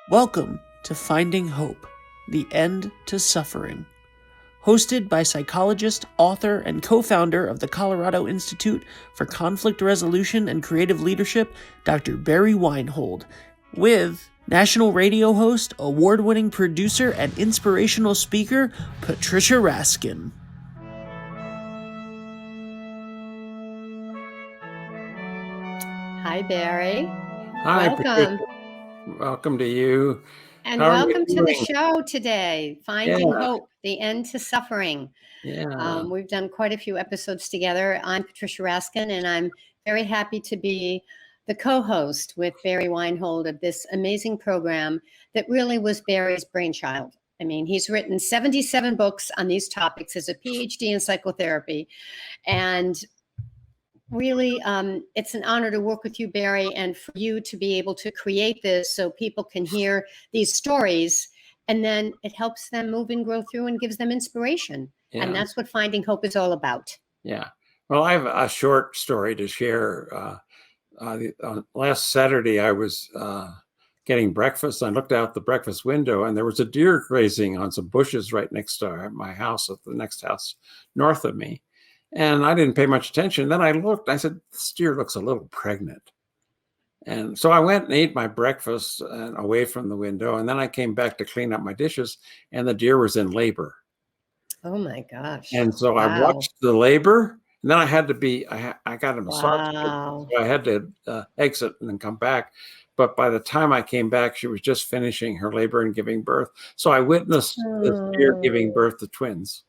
Welcome to Finding Hope, the End to Suffering. Hosted by psychologist, author, and co-founder of the Colorado Institute for Conflict Resolution and Creative Leadership, Dr. Mary Wienhold, with national radio host, award-winning producer, and inspirational speaker, Patricia Raskin. Hi, Barry. Hi, Welcome. Patricia. Welcome to you. And How are you welcome to the doing? show today, Finding Yeah. Hope, the End to Suffering. Yeah. We've done quite a few episodes together. I'm Patricia Raskin, and I'm very happy to be the co-host with Barry Wienhold of this amazing program that really was Barry's brainchild. I mean, he's written 77 books on these topics as a PhD in psychotherapy. And really, it's an honor to work with you, Barry, and for you to be able to create this so people can hear these stories, and then it helps them move and grow through and gives them inspiration. Yeah. And that's what Finding Hope is all about. Yeah. Well, I have a short story to share. Last Saturday, I was getting breakfast. I looked out the breakfast window, and there was a deer grazing on some bushes right next to my house, at the next house north of me. And I didn't pay much attention. Then I looked, I said, this deer looks a little pregnant. And so I went and ate my breakfast away from the window. And then I came back to clean up my dishes, and the deer was in labor. Oh my gosh. And so I watched the labor, and then I had to I got a massage. Wow. So I had to exit and then come back. But by the time I came back, she was just finishing her labor and giving birth. So I witnessed this deer giving birth to twins.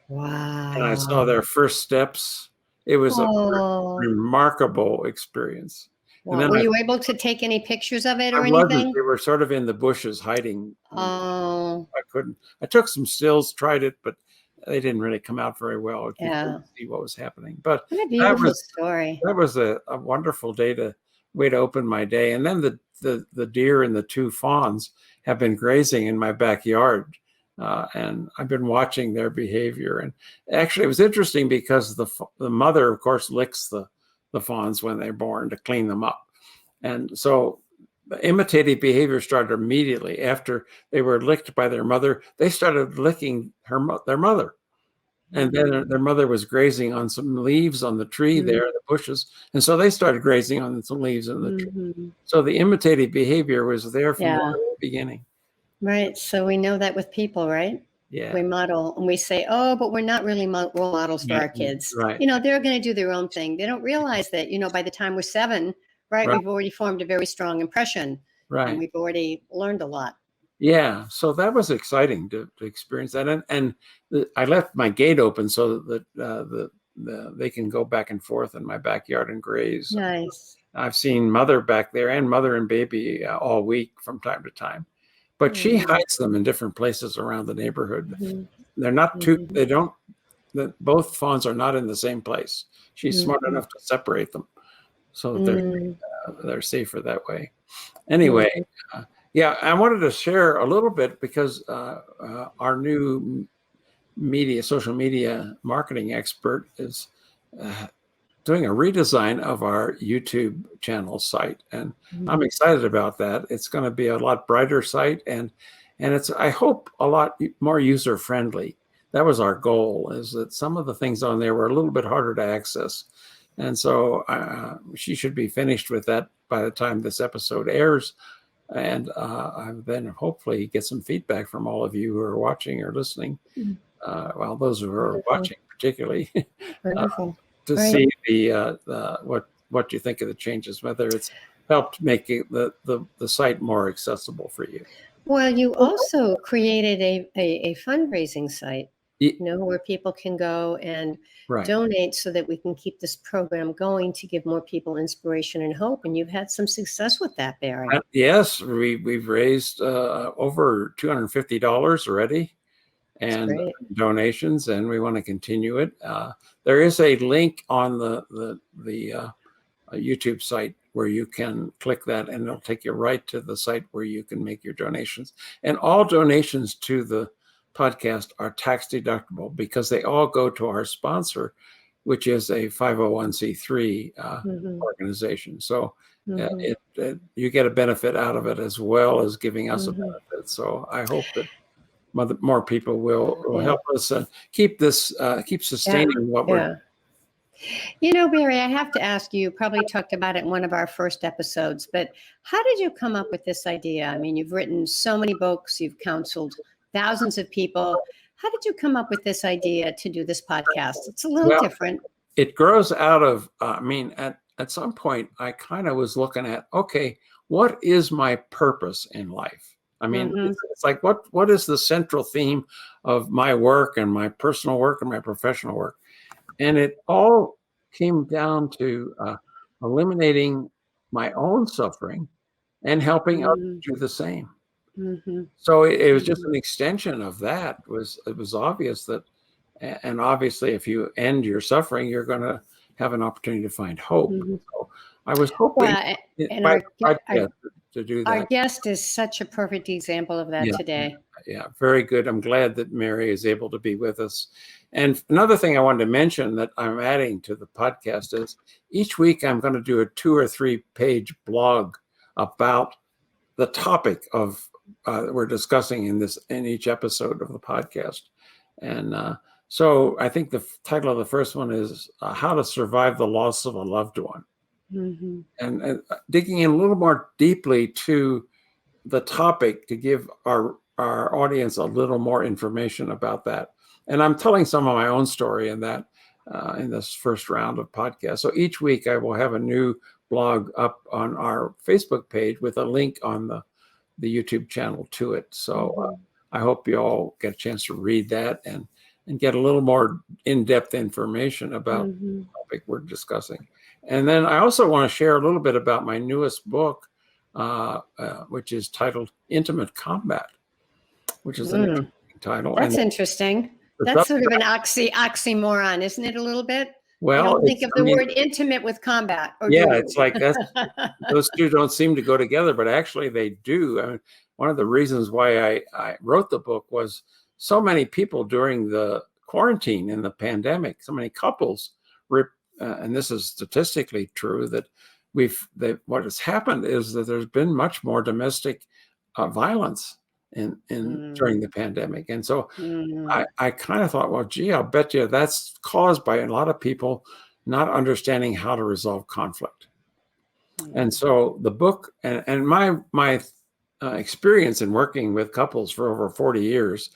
Wow. And I saw their first steps. It was a remarkable experience. Wow. And then Were you able to take any pictures of it or I anything? wasn't. They were sort of in the bushes hiding. Oh. I couldn't. I took some stills, tried it, but they didn't really come out very well. You couldn't see what was happening. But what a beautiful story. That was a wonderful way to open my day. And then the deer and the two fawns have been grazing in my backyard. And I've been watching their behavior. And actually, it was interesting because the mother, of course, licks the fawns when they're born to clean them up. And so the imitative behavior started immediately after they were licked by their mother. They started licking their mother. And then their mother was grazing on some leaves on the tree there, the bushes. And so they started grazing on some leaves in the tree. So the imitative behavior was there from the very beginning. Right. So we know that with people, right? Yeah. We model and we say, oh, but we're not really role models for our kids. Right. They're going to do their own thing. They don't realize that, by the time we're 7, right, we've already formed a very strong impression. Right. And we've already learned a lot. Yeah. So that was exciting to experience that. And I left my gate open so that they can go back and forth in my backyard and graze. Nice. I've seen mother back there and mother and baby all week from time to time. But she hides them in different places around the neighborhood. They're not both fawns are not in the same place. She's smart enough to separate them so that they're safer that way. Anyway, I wanted to share a little bit because our new social media marketing expert is doing a redesign of our YouTube channel site. And I'm excited about that. It's going to be a lot brighter site and it's, I hope, a lot more user-friendly. That was our goal, is that some of the things on there were a little bit harder to access. And so she should be finished with that by the time this episode airs. And then hopefully get some feedback from all of you who are watching or listening. Well, those who are watching particularly. To see what you think of the changes, whether it's helped make the site more accessible for you. Well, you also created a fundraising site, where people can go and donate so that we can keep this program going to give more people inspiration and hope. And you've had some success with that, Barry. Yes, we've raised over $250 already. And donations, and we want to continue it. There is a link on the YouTube site where you can click that, and it'll take you right to the site where you can make your donations. And all donations to the podcast are tax deductible because they all go to our sponsor, which is a 501c3 Mm-hmm. organization. So Mm-hmm. you get a benefit out of it as well as giving us a Mm-hmm. benefit. So I hope that more people will Yeah. help us keep Yeah. sustaining what we're. Yeah. You know, Barry, I have to ask you, probably talked about it in one of our first episodes, but how did you come up with this idea? I mean, you've written so many books, you've counseled thousands of people. How did you come up with this idea to do this podcast? It's a little Well, different. it grows out of, at some point, I kind of was looking at, okay, what is my purpose in life? I mean, Mm-hmm. it's like, what is the central theme of my work and my personal work and my professional work? And it all came down to eliminating my own suffering and helping others Mm-hmm. do the same. Mm-hmm. So it was just an extension of that. It was obvious that, and obviously, if you end your suffering, you're going to have an opportunity to find hope. Mm-hmm. So I was hoping Well, and by our, the podcast to do our that. guest is such a perfect example of that Yeah, today. yeah, very good. I'm glad that Mary is able to be with us. And another thing I wanted to mention that I'm adding to the podcast is each week I'm going to do a 2 or 3 page blog about the topic of we're discussing in each episode of the podcast. And so I think the title of the first one is How to Survive the Loss of a Loved One. Mm-hmm. And digging in a little more deeply to the topic to give our audience a little more information about that. And I'm telling some of my own story in that in this first round of podcasts. So each week I will have a new blog up on our Facebook page with a link on the YouTube channel to it. So I hope you all get a chance to read that and get a little more in-depth information about the topic we're discussing. And then I also want to share a little bit about my newest book, which is titled Intimate Combat, which is an interesting title. That's interesting. That's sort of an oxymoron, isn't it, a little bit? Well, you don't think of the word intimate with combat. Or yeah, it's like those two don't seem to go together, but actually they do. I mean, one of the reasons why I wrote the book was so many people during the quarantine and the pandemic, so many couples, and this is statistically true, that what has happened is that there's been much more domestic violence during the pandemic. And so I kind of thought, well, gee, I'll bet you that's caused by a lot of people not understanding how to resolve conflict. And so the book and my experience in working with couples for over 40 years,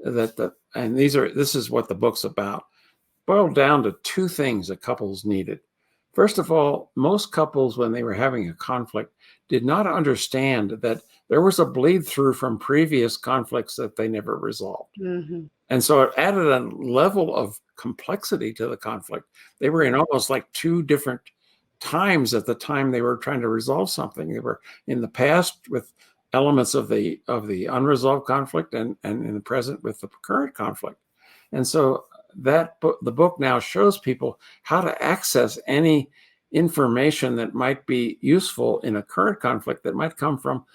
this is what the book's about, boiled down to 2 things that couples needed. First of all, most couples, when they were having a conflict, did not understand that there was a bleed through from previous conflicts that they never resolved. And so it added a level of complexity to the conflict. They were in almost like 2 different times at the time they were trying to resolve something. They were in the past with elements of the unresolved conflict and in the present with the current conflict. And so the book now shows people how to access any information that might be useful in a current conflict that might come from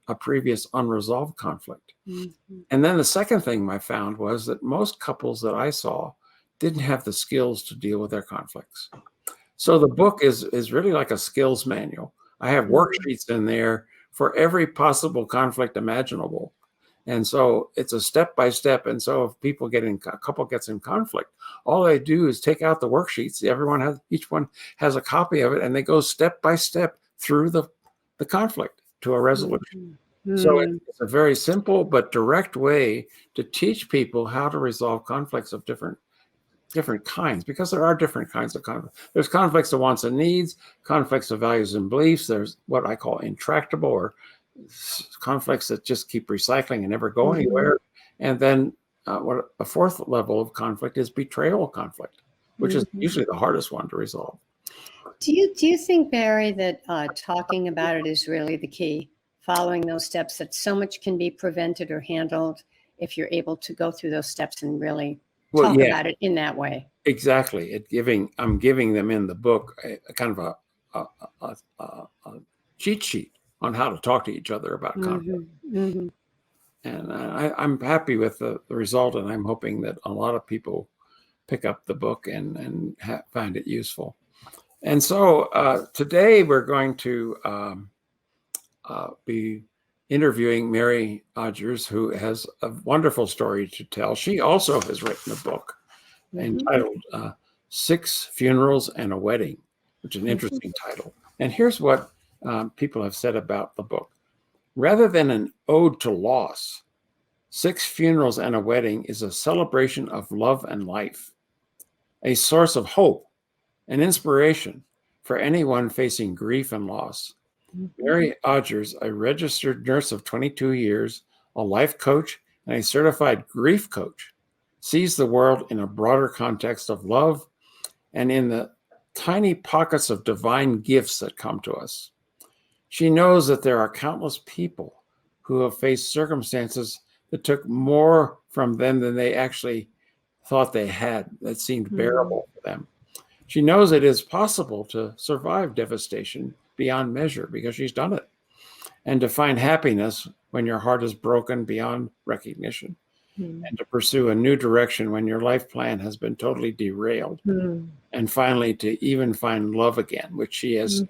a previous unresolved conflict. And then the second thing I found was that most couples that I saw didn't have the skills to deal with their conflicts. So the book is really like a skills manual. I have worksheets in there for every possible conflict imaginable. And so it's a step-by-step. And so if a couple gets in conflict, all they do is take out the worksheets. Each one has a copy of it, and they go step by step through the conflict to a resolution. So it's a very simple but direct way to teach people how to resolve conflicts of different kinds, because there are different kinds of conflicts. There's conflicts of wants and needs, conflicts of values and beliefs. There's what I call intractable, or conflicts that just keep recycling and never go anywhere. And then what a fourth level of conflict is betrayal conflict, which is usually the hardest one to resolve. Do you think, Barry, that talking about it is really the key? Following those steps, that so much can be prevented or handled if you're able to go through those steps and really talk about it in that way. Exactly. I'm giving them in the book a kind of a cheat sheet on how to talk to each other about conflict. And I'm happy with the result, and I'm hoping that a lot of people pick up the book and find it useful. And so today we're going to be interviewing Mary Odgers, who has a wonderful story to tell. She also has written a book entitled 6 Funerals and a Wedding, which is an interesting title. And here's what people have said about the book. Rather than an ode to loss, 6 Funerals and a Wedding is a celebration of love and life, a source of hope and inspiration for anyone facing grief and loss. Mary Odgers, a registered nurse of 22 years, a life coach, and a certified grief coach, sees the world in a broader context of love and in the tiny pockets of divine gifts that come to us. She knows that there are countless people who have faced circumstances that took more from them than they actually thought they had, that seemed bearable for them. She knows it is possible to survive devastation beyond measure because she's done it, and to find happiness when your heart is broken beyond recognition, and to pursue a new direction when your life plan has been totally derailed, and finally to even find love again, which she has.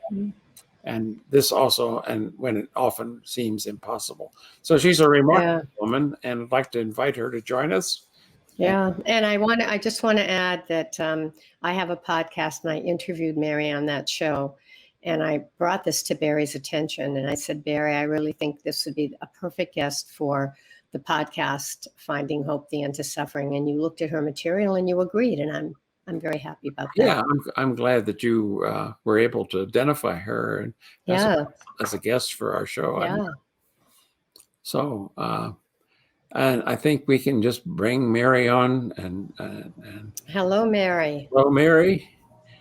And this also, and when it often seems impossible. So she's a remarkable woman, and I'd like to invite her to join us. Yeah, and I just want to add that I have a podcast, and I interviewed Mary on that show, and I brought this to Barry's attention, and I said, Barry, I really think this would be a perfect guest for the podcast, Finding Hope: The End to Suffering. And you looked at her material and you agreed, and I'm very happy about that. Yeah, I'm glad that you were able to identify her as a guest for our show. Yeah. So, and I think we can just bring Mary on. And hello, Mary. Hello, Mary.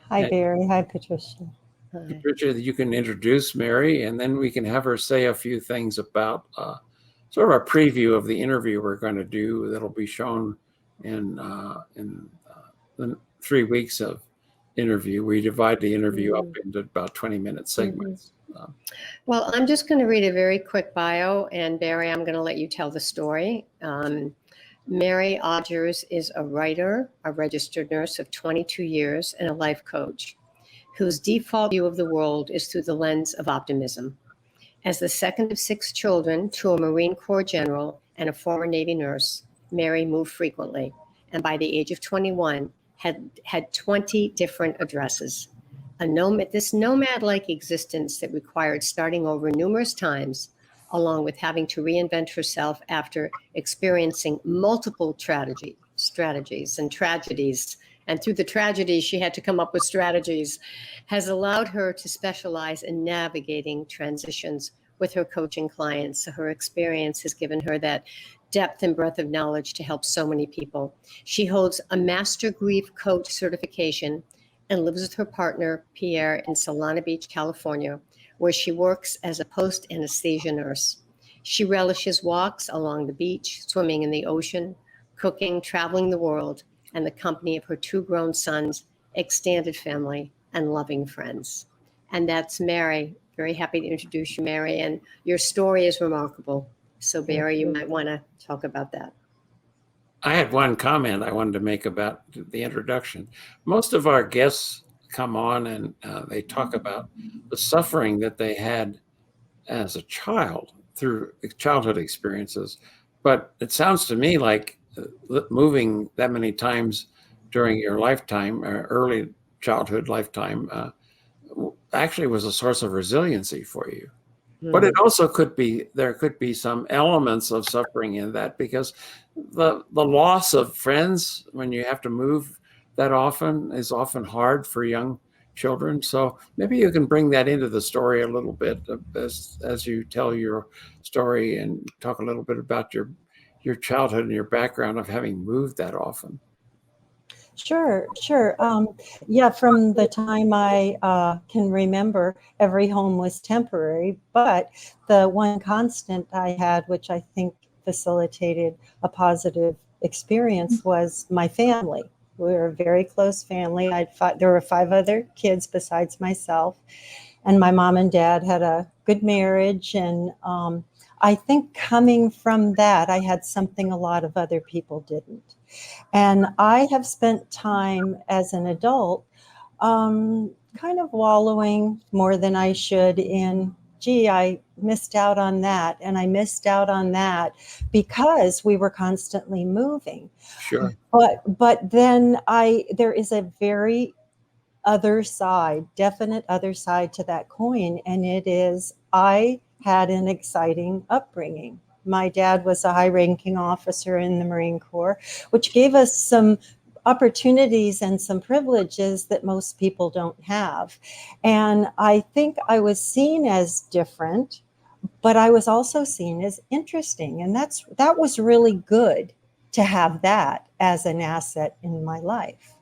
Hi, Barry. Hi, Patricia. Hi. Patricia, you can introduce Mary, and then we can have her say a few things about sort of a preview of the interview we're going to do that'll be shown in the 3 weeks of interview. We divide the interview up into about 20-minute segments. Well, I'm just going to read a very quick bio, and Barry, I'm going to let you tell the story. Mary Odgers is a writer, a registered nurse of 22 years, and a life coach whose default view of the world is through the lens of optimism. As the second of 6 children to a Marine Corps general and a former Navy nurse, Mary moved frequently, and by the age of 21, had 20 different addresses. This nomad-like existence that required starting over numerous times, along with having to reinvent herself after experiencing multiple strategies and tragedies. And through the tragedies, she had to come up with strategies, has allowed her to specialize in navigating transitions with her coaching clients. So her experience has given her that depth and breadth of knowledge to help so many people. She holds a Master Grief Coach certification and lives with her partner, Pierre, in Solana Beach, California, where she works as a post-anesthesia nurse. She relishes walks along the beach, swimming in the ocean, cooking, traveling the world, and the company of her 2 grown sons, extended family, and loving friends. And that's Mary. Very happy to introduce you, Mary, and your story is remarkable. So, Barry, you might want to talk about that. I had one comment I wanted to make about the introduction. Most of our guests come on and they talk about the suffering that they had as a child through childhood experiences. But it sounds to me like moving that many times during your lifetime, early childhood lifetime, actually was a source of resiliency for you. But it also there could be some elements of suffering in that, because the loss of friends when you have to move that often is often hard for young children. So maybe you can bring that into the story a little bit as you tell your story and talk a little bit about your childhood and your background of having moved that often. Sure. Yeah, from the time I can remember, every home was temporary, but the one constant I had, which I think facilitated a positive experience, was my family. We were a very close family. There were 5 other kids besides myself, and my mom and dad had a good marriage. And I think coming from that, I had something a lot of other people didn't. And I have spent time as an adult kind of wallowing more than I should in, gee, I missed out on that. And I missed out on that because we were constantly moving. Sure. But then there is a very definite other side to that coin. And it is, I had an exciting upbringing. My dad was a high-ranking officer in the Marine Corps, which gave us some opportunities and some privileges that most people don't have. And I think I was seen as different, but I was also seen as interesting. And that was really good to have that as an asset in my life.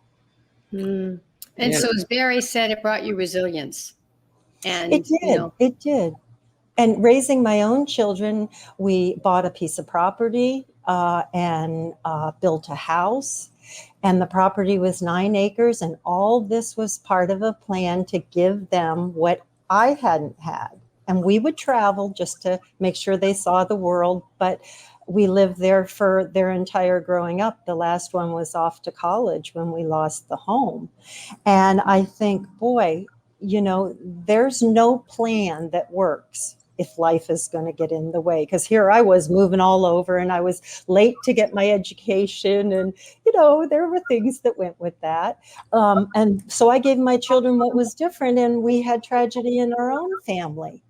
Mm. And so as Barry said, it brought you resilience. And it did. It did. And raising my own children, we bought a piece of property and built a house. And the property was 9 acres. And all this was part of a plan to give them what I hadn't had. And we would travel just to make sure they saw the world. But we lived there for their entire growing up. The last one was off to college when we lost the home. And I think, boy, there's no plan that works if life is going to get in the way. Because here I was moving all over and I was late to get my education. And, there were things that went with that. And so I gave my children what was different. And we had tragedy in our own family.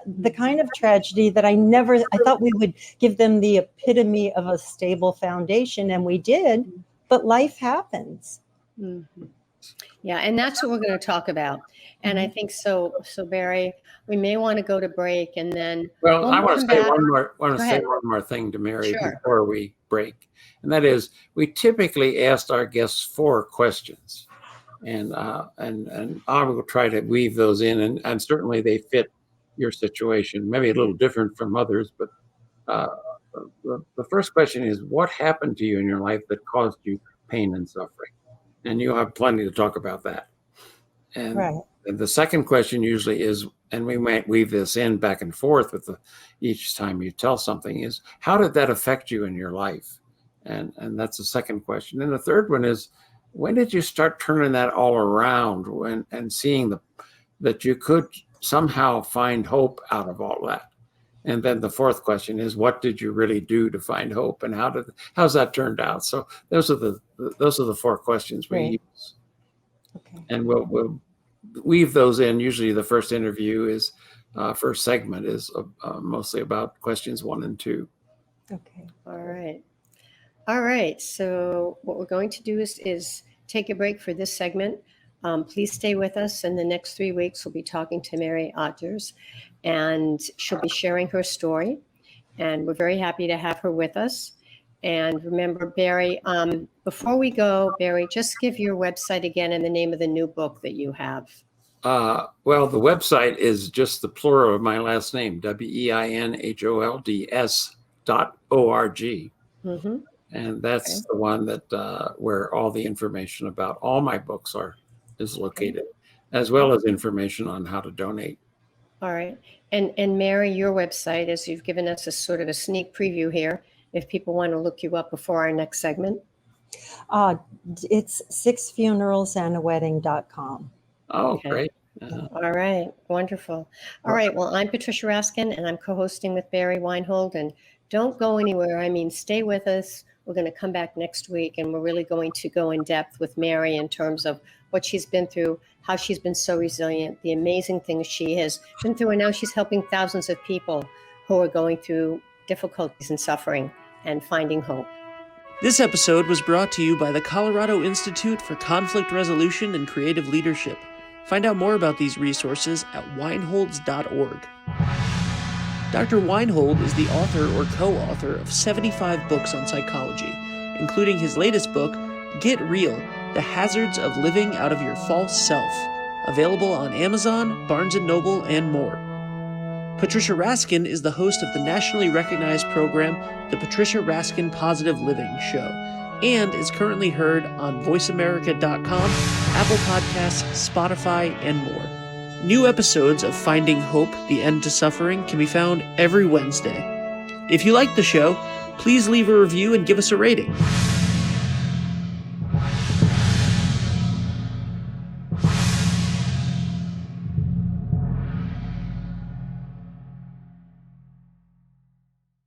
The kind of tragedy that I thought we would give them the epitome of a stable foundation. And we did. But life happens. Mm-hmm. Yeah, and that's what we're going to talk about. And I think so, Barry, we may want to go to break and then. Well, I want to say one more thing to Mary before we break, and that is, we typically asked our guests 4 questions, and I will try to weave those in, and certainly they fit your situation, maybe a little different from others, but the first question is, what happened to you in your life that caused you pain and suffering? And you'll have plenty to talk about that. And right. The second question usually is, and we might weave this in back and forth with each time you tell something, is how did that affect you in your life? And that's the second question. And the third one is, when did you start turning that all around and seeing that you could somehow find hope out of all that? And then the fourth question is, what did you really do to find hope, and how's that turned out? So those are the 4 questions we use. Okay. And we'll weave those in. Usually the first first segment is mostly about questions 1 and 2. Okay. All right. So what we're going to do is take a break for this segment. Please stay with us. In the next 3 weeks, we'll be talking to Mary Odgers, and she'll be sharing her story. And we're very happy to have her with us. And remember, Barry, before we go, Barry, just give your website again and the name of the new book that you have. Well, the website is just the plural of my last name, WEINHOLDS.org. Mm-hmm. And that's the one that where all the information about all my books is located, as well as information on how to donate. All right. And Mary, your website, as you've given us a sort of a sneak preview here, if people want to look you up before our next segment. It's 6funeralsandawedding.com. Oh, okay. Great. All right. Wonderful. All right. Well, I'm Patricia Raskin, and I'm co-hosting with Barry Wienhold. And don't go anywhere. Stay with us. We're going to come back next week, and we're really going to go in depth with Mary in terms of what she's been through, how she's been so resilient, the amazing things she has been through, and now she's helping thousands of people who are going through difficulties and suffering and finding hope. This episode was brought to you by the Colorado Institute for Conflict Resolution and Creative Leadership. Find out more about these resources at wienholds.org. Dr. Wienhold is the author or co-author of 75 books on psychology, including his latest book, Get Real: The Hazards of Living Out of Your False Self, available on Amazon, Barnes & Noble, and more. Patricia Raskin is the host of the nationally recognized program, The Patricia Raskin Positive Living Show, and is currently heard on voiceamerica.com, Apple Podcasts, Spotify, and more. New episodes of Finding Hope, The End to Suffering can be found every Wednesday. If you like the show, please leave a review and give us a rating.